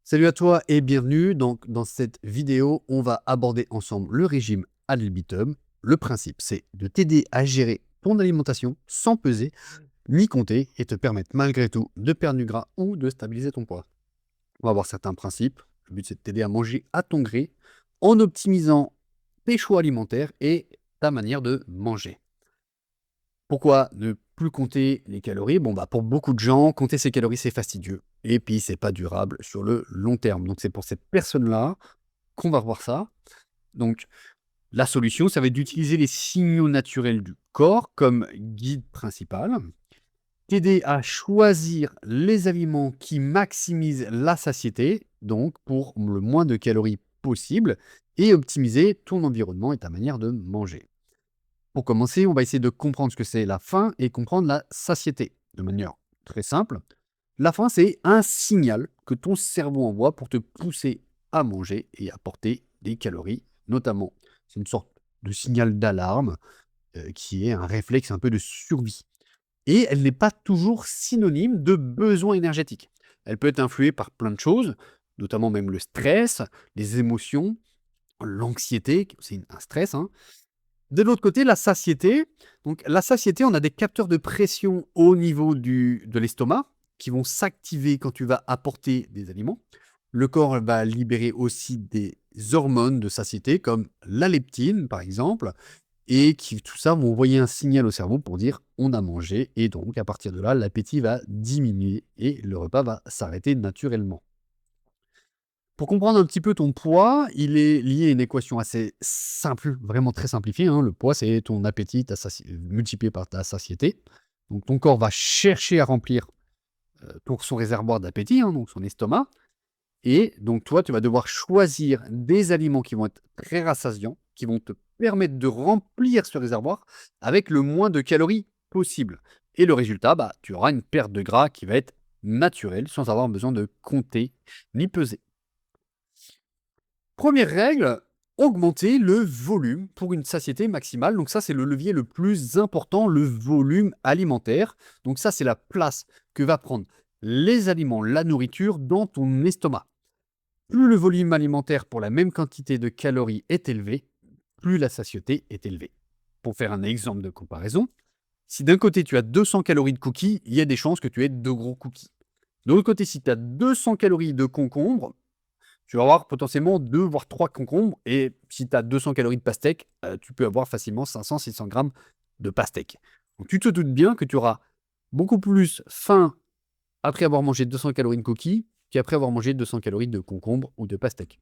Salut à toi et bienvenue. Donc, dans cette vidéo, on va aborder ensemble le régime ad libitum. Le principe, c'est de t'aider à gérer ton alimentation sans peser ni compter et te permettre malgré tout de perdre du gras ou de stabiliser ton poids. On va voir certains principes. Le but, c'est de t'aider à manger à ton gré en optimisant tes choix alimentaires et ta manière de manger. Pourquoi ne plus compter les calories? Bon, bah, pour beaucoup de gens, compter ses calories, c'est fastidieux et puis c'est pas durable sur le long terme. Donc c'est pour cette personne-là qu'on va voir ça. Donc la solution, ça va être d'utiliser les signaux naturels du corps comme guide principal, t'aider à choisir les aliments qui maximisent la satiété, donc pour le moins de calories possible, et optimiser ton environnement et ta manière de manger. Pour commencer, on va essayer de comprendre ce que c'est la faim et comprendre la satiété de manière très simple. La faim, c'est un signal que ton cerveau envoie pour te pousser à manger et apporter des calories, notamment. C'est une sorte de signal d'alarme qui est un réflexe un peu de survie. Et elle n'est pas toujours synonyme de besoin énergétique. Elle peut être influée par plein de choses, notamment même le stress, les émotions, l'anxiété, c'est un stress, hein. De l'autre côté, la satiété. Donc, la satiété, on a des capteurs de pression au niveau de l'estomac qui vont s'activer quand tu vas apporter des aliments. Le corps va libérer aussi des hormones de satiété comme la leptine, par exemple, et qui, tout ça vont envoyer un signal au cerveau pour dire on a mangé. Et donc, à partir de là, l'appétit va diminuer et le repas va s'arrêter naturellement. Pour comprendre un petit peu ton poids, il est lié à une équation assez simple, vraiment très simplifiée, hein. Le poids, c'est ton appétit multiplié par ta satiété. Donc ton corps va chercher à remplir pour son réservoir d'appétit, hein, donc son estomac. Et donc toi, tu vas devoir choisir des aliments qui vont être très rassasiants, qui vont te permettre de remplir ce réservoir avec le moins de calories possible. Et le résultat, bah, tu auras une perte de gras qui va être naturelle, sans avoir besoin de compter ni peser. Première règle, augmenter le volume pour une satiété maximale. Donc ça, c'est le levier le plus important, le volume alimentaire. Donc ça, c'est la place que va prendre les aliments, la nourriture dans ton estomac. Plus le volume alimentaire pour la même quantité de calories est élevé, plus la satiété est élevée. Pour faire un exemple de comparaison, si d'un côté tu as 200 calories de cookies, il y a des chances que tu aies 2 gros cookies. De l'autre côté, si tu as 200 calories de concombre, tu vas avoir potentiellement 2 voire 3 concombres et si tu as 200 calories de pastèque, tu peux avoir facilement 500-600 grammes de pastèque. Donc tu te doutes bien que tu auras beaucoup plus faim après avoir mangé 200 calories de coquille qu'après avoir mangé 200 calories de concombre ou de pastèque.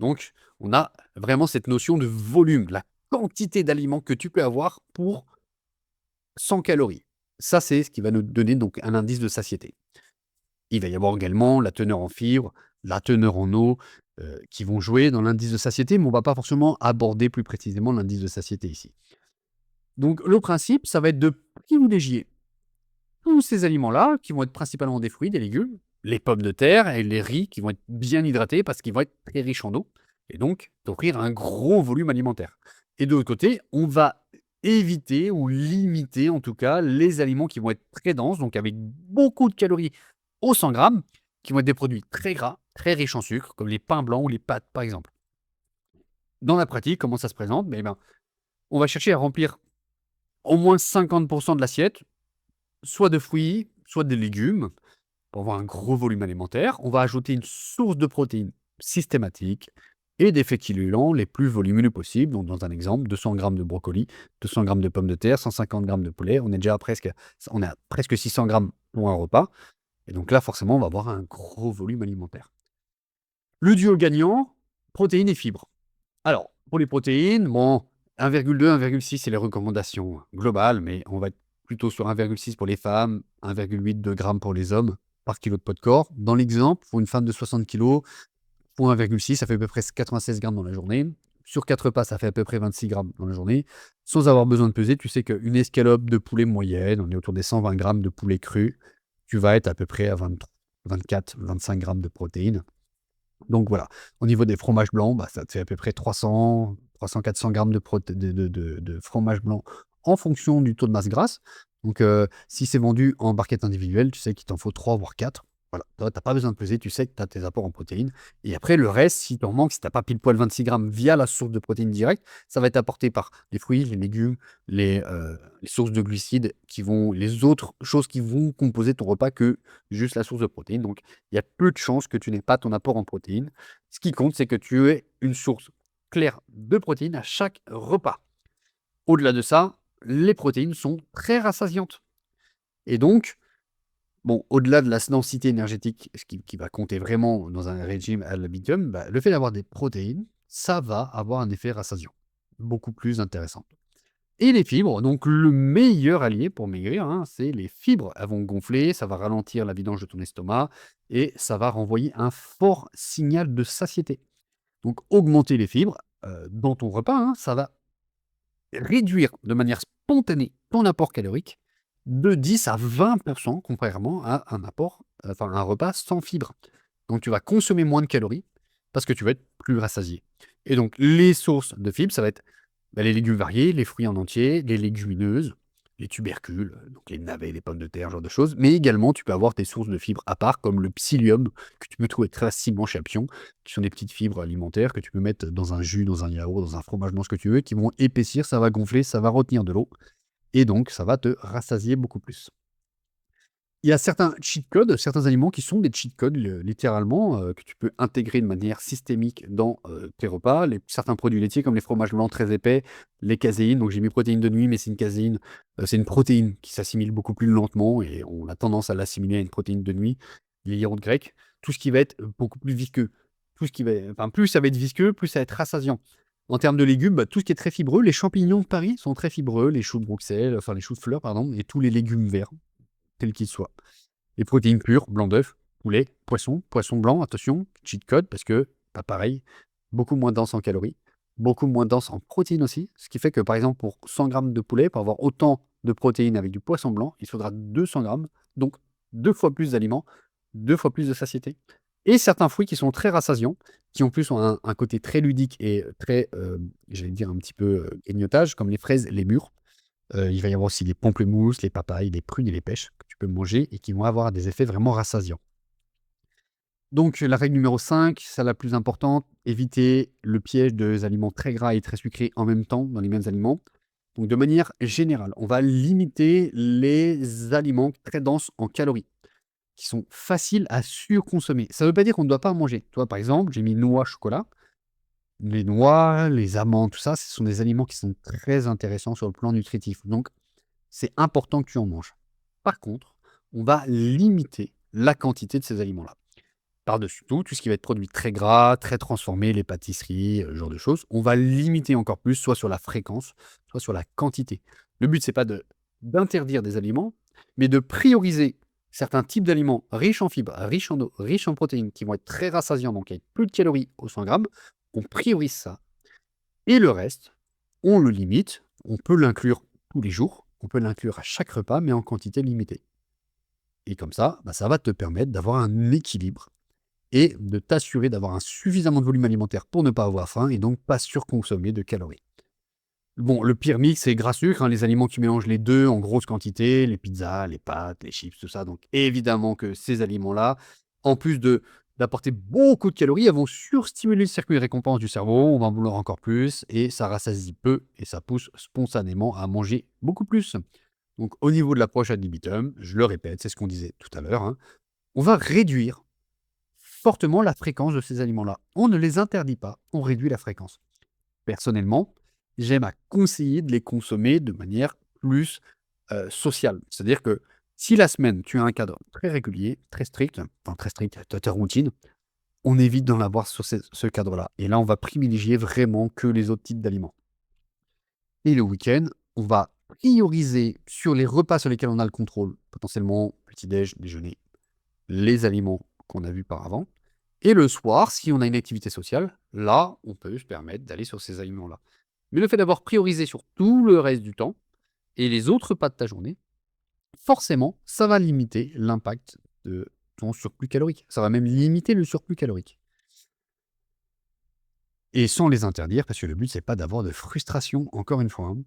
Donc on a vraiment cette notion de volume, la quantité d'aliments que tu peux avoir pour 100 calories. Ça, c'est ce qui va nous donner donc un indice de satiété. Il va y avoir également la teneur en fibres, la teneur en eau, qui vont jouer dans l'indice de satiété, mais on va pas forcément aborder plus précisément l'indice de satiété ici. Donc le principe, ça va être de privilégier tous ces aliments-là, qui vont être principalement des fruits, des légumes, les pommes de terre et les riz qui vont être bien hydratés parce qu'ils vont être très riches en eau et donc t'offrir un gros volume alimentaire. Et de l'autre côté, on va éviter ou limiter en tout cas les aliments qui vont être très denses, donc avec beaucoup de calories au 100 grammes, qui vont être des produits très gras, très riches en sucre, comme les pains blancs ou les pâtes par exemple. Dans la pratique, comment ça se présente? On va chercher à remplir au moins 50% de l'assiette, soit de fruits, soit de légumes, pour avoir un gros volume alimentaire. On va ajouter une source de protéines systématique et des féculents les plus volumineux possibles. Donc, dans un exemple, 200 grammes de brocoli, 200 grammes de pommes de terre, 150 grammes de poulet. On est à presque 600 grammes pour un repas. Et donc là, forcément, on va avoir un gros volume alimentaire. Le duo gagnant, protéines et fibres. Alors, pour les protéines, bon, 1,2, 1,6, c'est les recommandations globales, mais on va être plutôt sur 1,6 pour les femmes, 1,8 de grammes pour les hommes par kilo de poids de corps. Dans l'exemple, pour une femme de 60 kilos, pour 1,6, ça fait à peu près 96 grammes dans la journée. Sur 4 repas, ça fait à peu près 26 grammes dans la journée. Sans avoir besoin de peser, tu sais qu'une escalope de poulet moyenne, on est autour des 120 grammes de poulet cru, tu vas être à peu près à 23, 24, 25 grammes de protéines. Donc voilà, au niveau des fromages blancs, bah, ça te fait à peu près 300-400 grammes de fromage blanc en fonction du taux de masse grasse. Donc si c'est vendu en barquette individuelle, tu sais qu'il t'en faut 3 voire 4. Voilà, toi, tu as pas besoin de peser, tu sais que tu as tes apports en protéines. Et après, le reste, si tu en manques, si tu as pas pile poil 26 grammes via la source de protéines directe, ça va être apporté par les fruits, les légumes, les sources de glucides les autres choses qui vont composer ton repas que juste la source de protéines. Donc, il y a peu de chances que tu n'aies pas ton apport en protéines. Ce qui compte, c'est que tu aies une source claire de protéines à chaque repas. Au-delà de ça, les protéines sont très rassasiantes. Et donc, bon, au-delà de la densité énergétique, ce qui va compter vraiment dans un régime à l'habitude, bah, le fait d'avoir des protéines, ça va avoir un effet rassasiant, beaucoup plus intéressant. Et les fibres, donc le meilleur allié pour maigrir, hein, c'est les fibres. Elles vont gonfler, ça va ralentir la vidange de ton estomac et ça va renvoyer un fort signal de satiété. Donc augmenter les fibres dans ton repas, hein, ça va réduire de manière spontanée ton apport calorique de 10 à 20 contrairement à un repas sans fibres. Donc tu vas consommer moins de calories parce que tu vas être plus rassasié. Et donc les sources de fibres, ça va être les légumes variés, les fruits en entier, les légumineuses, les tubercules, donc les navets, les pommes de terre, ce genre de choses. Mais également, tu peux avoir tes sources de fibres à part, comme le psyllium, que tu peux trouver très facilement chez Apion, qui sont des petites fibres alimentaires que tu peux mettre dans un jus, dans un yaourt, dans un fromage, dans ce que tu veux, qui vont épaissir, ça va gonfler, ça va retenir de l'eau, et donc ça va te rassasier beaucoup plus. Il y a certains cheat codes, certains aliments qui sont des cheat codes, littéralement, que tu peux intégrer de manière systémique dans, tes repas. Certains produits laitiers comme les fromages blancs très épais, les caséines, donc j'ai mis protéines de nuit, mais c'est une caséine, c'est une protéine qui s'assimile beaucoup plus lentement et on a tendance à l'assimiler à une protéine de nuit. Les yaourts grecs, tout ce qui va être beaucoup plus visqueux, tout ce qui va enfin, plus ça va être visqueux, plus ça va être rassasiant. En termes de légumes, bah, tout ce qui est très fibreux, les champignons de Paris sont très fibreux, les choux de Bruxelles, enfin les choux de fleurs, pardon, et tous les légumes verts, quels qu'ils soient. Les protéines pures, blanc d'œuf, poulet, poisson, poisson blanc, attention, cheat code, parce que, pas pareil, beaucoup moins dense en calories, beaucoup moins dense en protéines aussi, ce qui fait que, par exemple, pour 100 grammes de poulet, pour avoir autant de protéines avec du poisson blanc, il faudra 200 grammes, donc 2 fois plus d'aliments, 2 fois plus de satiété. Et certains fruits qui sont très rassasiants, qui en plus ont un côté très ludique et très, j'allais dire un petit peu, grignotage, comme les fraises, les mûres. Il va y avoir aussi les pamplemousses, les papayes, les prunes et les pêches que tu peux manger et qui vont avoir des effets vraiment rassasiants. Donc la règle numéro 5, c'est la plus importante, éviter le piège des aliments très gras et très sucrés en même temps dans les mêmes aliments. Donc de manière générale, on va limiter les aliments très denses en calories, qui sont faciles à surconsommer. Ça ne veut pas dire qu'on ne doit pas en manger. Toi, par exemple, j'ai mis noix, chocolat. Les noix, les amandes, tout ça, ce sont des aliments qui sont très intéressants sur le plan nutritif. Donc c'est important que tu en manges. Par contre, on va limiter la quantité de ces aliments-là. Par-dessus tout ce qui va être produit très gras, très transformé, les pâtisseries, ce genre de choses, on va limiter encore plus, soit sur la fréquence, soit sur la quantité. Le but, c'est pas d'interdire des aliments, mais de prioriser certains types d'aliments riches en fibres, riches en eau, riches en protéines, qui vont être très rassasiants, donc avec peu de calories au 100 grammes. On priorise ça. Et le reste, on le limite. On peut l'inclure tous les jours, on peut l'inclure à chaque repas, mais en quantité limitée. Et comme ça, bah, ça va te permettre d'avoir un équilibre et de t'assurer d'avoir un suffisamment de volume alimentaire pour ne pas avoir faim et donc pas surconsommer de calories. Bon, le pire mix, c'est gras-sucre, hein, les aliments qui mélangent les deux en grosse quantité, les pizzas, les pâtes, les chips, tout ça. Donc évidemment que ces aliments-là, en plus d'apporter beaucoup de calories, elles vont surstimuler le circuit de récompense du cerveau, on va en vouloir encore plus, et ça rassasie peu, et ça pousse spontanément à manger beaucoup plus. Donc au niveau de l'approche ad libitum, je le répète, c'est ce qu'on disait tout à l'heure, hein, on va réduire fortement la fréquence de ces aliments-là. On ne les interdit pas, on réduit la fréquence. Personnellement, j'aime à conseiller de les consommer de manière plus, sociale. C'est-à-dire que si la semaine, tu as un cadre très régulier, très strict, tu as ta routine, on évite d'en avoir sur ce cadre-là. Et là, on va privilégier vraiment que les autres types d'aliments. Et le week-end, on va prioriser sur les repas sur lesquels on a le contrôle, potentiellement petit-déj, déjeuner, les aliments qu'on a vus par avant. Et le soir, si on a une activité sociale, là, on peut se permettre d'aller sur ces aliments-là. Mais le fait d'avoir priorisé sur tout le reste du temps et les autres repas de ta journée, forcément, ça va limiter l'impact de ton surplus calorique. Ça va même limiter le surplus calorique. Et sans les interdire, parce que le but, c'est pas d'avoir de frustration, encore une fois, hein.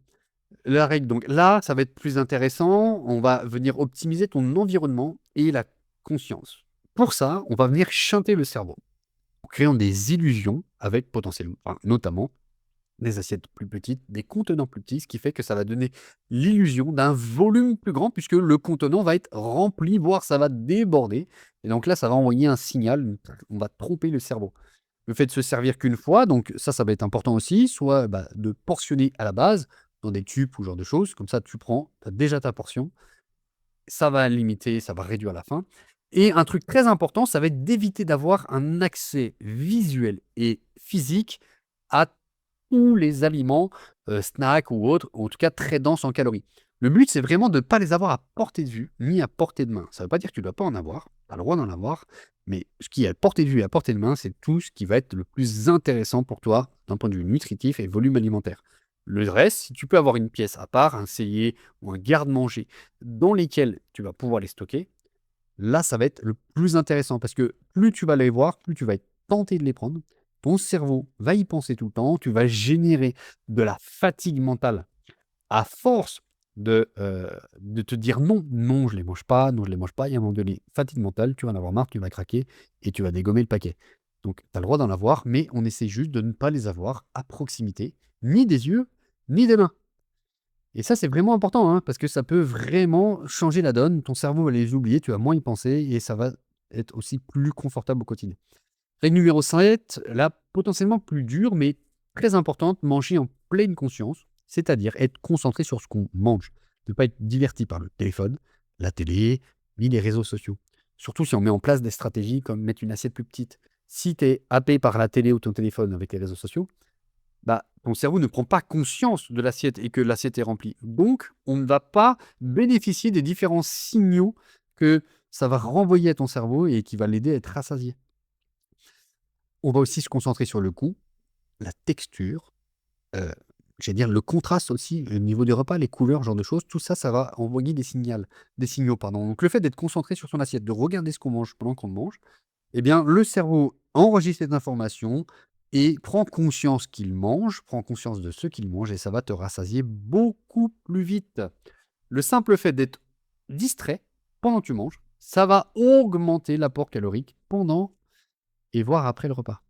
La règle, donc là, ça va être plus intéressant. On va venir optimiser ton environnement et la conscience. Pour ça, on va venir chanter le cerveau, en créant des illusions avec potentiellement, enfin, notamment des assiettes plus petites, des contenants plus petits, ce qui fait que ça va donner l'illusion d'un volume plus grand puisque le contenant va être rempli, voire ça va déborder. Et donc là, ça va envoyer un signal, on va tromper le cerveau. Le fait de se servir qu'une fois, donc ça va être important aussi, soit de portionner à la base dans des tubes ou ce genre de choses. Comme ça, tu prends, tu as déjà ta portion. Ça va limiter, ça va réduire la faim. Et un truc très important, ça va être d'éviter d'avoir un accès visuel et physique à tous les aliments, snacks ou autres, ou en tout cas très denses en calories. Le but, c'est vraiment de ne pas les avoir à portée de vue, ni à portée de main. Ça ne veut pas dire que tu ne dois pas en avoir, tu as le droit d'en avoir, mais ce qui est à portée de vue et à portée de main, c'est tout ce qui va être le plus intéressant pour toi d'un point de vue nutritif et volume alimentaire. Le reste, si tu peux avoir une pièce à part, un cellier ou un garde-manger dans lesquels tu vas pouvoir les stocker, là, ça va être le plus intéressant parce que plus tu vas les voir, plus tu vas être tenté de les prendre. Ton cerveau va y penser tout le temps, tu vas générer de la fatigue mentale à force de te dire: «Non, non, je les mange pas, non, je les mange pas». Il y a un moment donné, fatigue mentale, tu vas en avoir marre, tu vas craquer et tu vas dégommer le paquet. Donc tu as le droit d'en avoir, mais on essaie juste de ne pas les avoir à proximité, ni des yeux, ni des mains. Et ça, c'est vraiment important, hein, parce que ça peut vraiment changer la donne. Ton cerveau va les oublier, tu vas moins y penser et ça va être aussi plus confortable au quotidien. Règle numéro 7, là, potentiellement plus dure, mais très importante, manger en pleine conscience, c'est-à-dire être concentré sur ce qu'on mange. Ne pas être diverti par le téléphone, la télé, ni les réseaux sociaux. Surtout si on met en place des stratégies comme mettre une assiette plus petite. Si tu es happé par la télé ou ton téléphone avec les réseaux sociaux, ton cerveau ne prend pas conscience de l'assiette et que l'assiette est remplie. Donc, on ne va pas bénéficier des différents signaux que ça va renvoyer à ton cerveau et qui va l'aider à être rassasié. On va aussi se concentrer sur le goût, la texture, heu, j'allais dire le contraste aussi au niveau des repas, les couleurs, ce genre de choses. Tout ça, ça va envoyer des signaux, pardon. Donc le fait d'être concentré sur son assiette, de regarder ce qu'on mange pendant qu'on le mange, eh bien, le cerveau enregistre cette information et prend conscience qu'il mange, prend conscience de ce qu'il mange et ça va te rassasier beaucoup plus vite. Le simple fait d'être distrait pendant que tu manges, ça va augmenter l'apport calorique pendant et voire après le repas.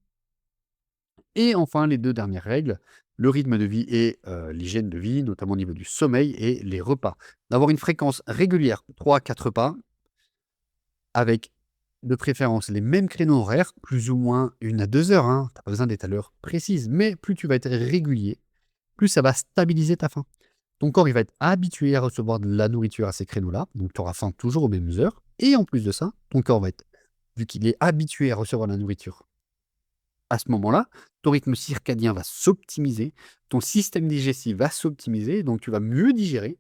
Et enfin, les 2 dernières règles, le rythme de vie et l'hygiène de vie, notamment au niveau du sommeil et les repas. D'avoir une fréquence régulière, 3 à 4 repas avec de préférence les mêmes créneaux horaires, plus ou moins 1 à 2 heures, hein. Tu as pas besoin d'être à l'heure précise, mais plus tu vas être régulier, plus ça va stabiliser ta faim. Ton corps, il va être habitué à recevoir de la nourriture à ces créneaux-là, donc tu auras faim toujours aux mêmes heures et en plus de ça, ton corps va être vu qu'il est habitué à recevoir la nourriture à ce moment-là, ton rythme circadien va s'optimiser, ton système digestif va s'optimiser, donc tu vas mieux digérer,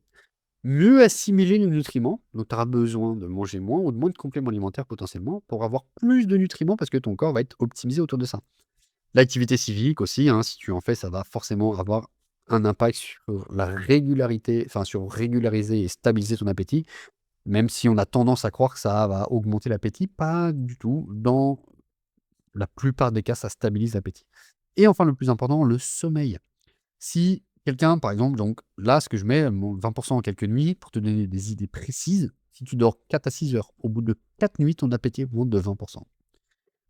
mieux assimiler les nutriments, donc tu auras besoin de manger moins ou de moins de compléments alimentaires potentiellement pour avoir plus de nutriments parce que ton corps va être optimisé autour de ça. L'activité civique aussi, hein, si tu en fais, ça va forcément avoir un impact sur la régularité, enfin sur régulariser et stabiliser ton appétit, même si on a tendance à croire que ça va augmenter l'appétit, pas du tout. Dans la plupart des cas, ça stabilise l'appétit. Et enfin, le plus important, le sommeil. Si quelqu'un, par exemple, donc là, ce que je mets, mon 20 en quelques nuits, pour te donner des idées précises, si tu dors 4 à 6 heures, au bout de 4 nuits, ton appétit augmente de 20.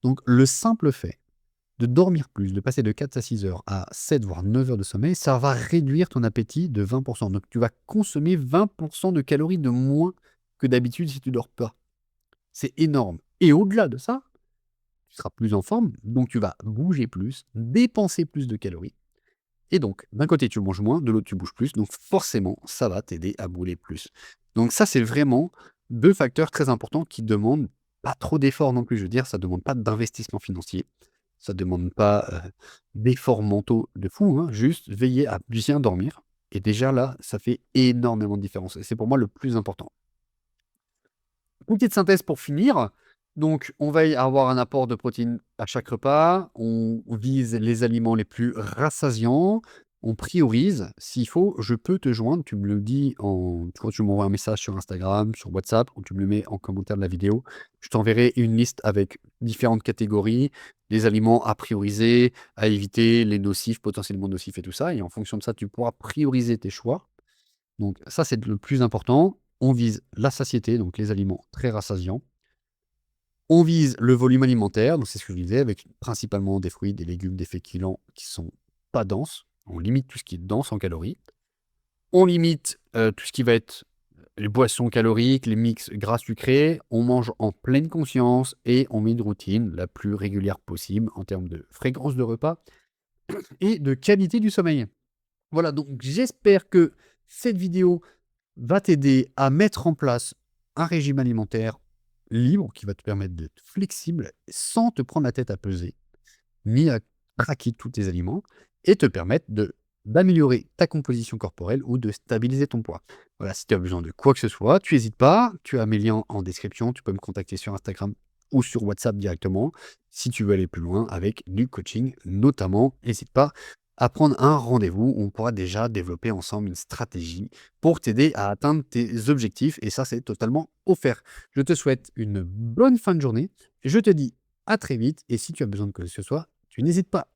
Donc le simple fait de dormir plus, de passer de 4 à 6 heures à 7 voire 9 heures de sommeil, ça va réduire ton appétit de 20. Donc tu vas consommer 20 de calories de moins que d'habitude si tu dors pas. C'est énorme. Et au-delà de ça, tu seras plus en forme, donc tu vas bouger plus, dépenser plus de calories. Et donc, d'un côté, tu manges moins, de l'autre, tu bouges plus. Donc, forcément, ça va t'aider à brûler plus. Donc, ça, c'est vraiment 2 facteurs très importants qui demandent pas trop d'efforts non plus. Je veux dire, ça ne demande pas d'investissement financier. Ça ne demande pas d'efforts mentaux de fou, hein. Juste veiller à bien dormir. Et déjà, là, ça fait énormément de différence. Et c'est pour moi le plus important. Petite synthèse pour finir. Donc, on va y avoir un apport de protéines à chaque repas. On vise les aliments les plus rassasiants. On priorise. S'il faut, je peux te joindre. Tu me le dis quand tu m'envoies un message sur Instagram, sur WhatsApp, ou tu me le mets en commentaire de la vidéo. Je t'enverrai une liste avec différentes catégories, les aliments à prioriser, à éviter, les nocifs, potentiellement nocifs et tout ça. Et en fonction de ça, tu pourras prioriser tes choix. Donc ça, c'est le plus important. On vise la satiété, donc les aliments très rassasiants. On vise le volume alimentaire, donc c'est ce que je disais, avec principalement des fruits, des légumes, des féculents qui sont pas denses. On limite tout ce qui est dense en calories. On limite tout ce qui va être les boissons caloriques, les mix gras sucrés. On mange en pleine conscience et on met une routine la plus régulière possible en termes de fréquence de repas et de qualité du sommeil. Voilà, donc j'espère que cette vidéo va t'aider à mettre en place un régime alimentaire libre qui va te permettre d'être flexible sans te prendre la tête à peser, ni à craquer tous tes aliments et te permettre d'améliorer ta composition corporelle ou de stabiliser ton poids. Voilà, si tu as besoin de quoi que ce soit, tu n'hésites pas, tu as mes liens en description, tu peux me contacter sur Instagram ou sur WhatsApp directement si tu veux aller plus loin avec du coaching notamment. N'hésite pas à prendre un rendez-vous où on pourra déjà développer ensemble une stratégie pour t'aider à atteindre tes objectifs et ça c'est totalement offert. Je te souhaite une bonne fin de journée, je te dis à très vite et si tu as besoin de quoi que ce soit, tu n'hésites pas.